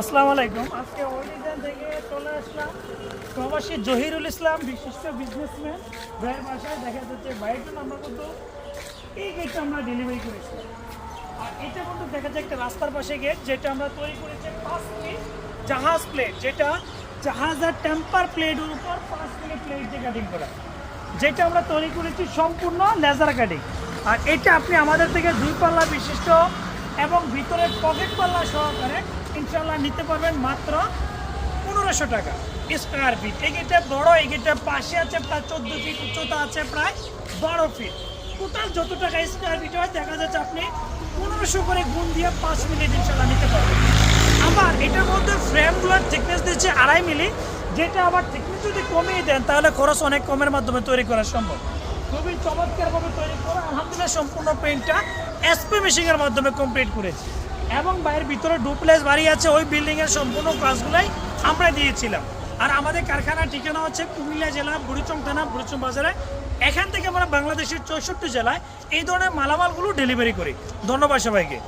আসসালামু আলাইকুম। আজকে ওডিজান থেকে চলে আসলাম প্রবাসী জহিরুল ইসলাম, বিশিষ্ট বিজনেসম্যান ভাইয়ের বাসায়। দেখা যাচ্ছে ভাইয়ের আমরা কিন্তু এই গেটটা আমরা ডেলিভারি করেছিলাম। আর এটা কিন্তু দেখা যায় একটা রাস্তার পাশে গেট, যেটা আমরা তৈরি করেছি 5 মিনিট জাহাজ প্লেট, যেটা জাহাজের টেম্পার প্লেটের উপর 5 মিনিট প্লেট দিয়ে কাটিং করা, যেটা আমরা তৈরি করেছি সম্পূর্ণ লেজার কাটিং। আর এটা আপনি আমাদের থেকে 2 পাল্লা বিশিষ্ট এবং ভিতরে পকেট পাল্লা সহকারে ইনশাল্লাহ নিতে পারবেন মাত্র 1500 টাকা স্কোয়ার ফিট। এই গেটটা বড়, এই গেটটার পাশে আছে প্রায় 14 ফিট, উচ্চতা আছে প্রায় 12 ফিট। টোটাল যত টাকা স্কোয়ার ফিট হয় দেখা যাচ্ছে আপনি 1500 করে গুণ দিয়ে 5 মিনিট ইনশাল্লাহ নিতে পারবেন। আবার এটার মধ্যে ফ্রেমগুলোর থিকনেস দিচ্ছে 2.5 মিলি, যেটা আবার থিকনেস যদি কমিয়ে দেন তাহলে খরচ অনেক কমের মাধ্যমে তৈরি করা সম্ভব। খুবই চমৎকারভাবে তৈরি করা, আলহামদুলিল্লাহ সম্পূর্ণ পেইন্টটা এসপি মেশিনের মাধ্যমে কমপ্লিট করেছি। এবং বাইরের ভিতরে ডুপ্লেক্স বাড়ি আছে, ওই বিল্ডিংয়ের সম্পূর্ণ কাজগুলাই আমরা দিয়েছিলাম। আর আমাদের কারখানার ঠিকানা হচ্ছে কুমিল্লা জেলা বুড়িচং থানা, বুড়িচং বাজারে। এখান থেকে আমরা বাংলাদেশের 64 জেলায় এই ধরনের মালামালগুলো ডেলিভারি করি। ধন্যবাদ সবাইকে।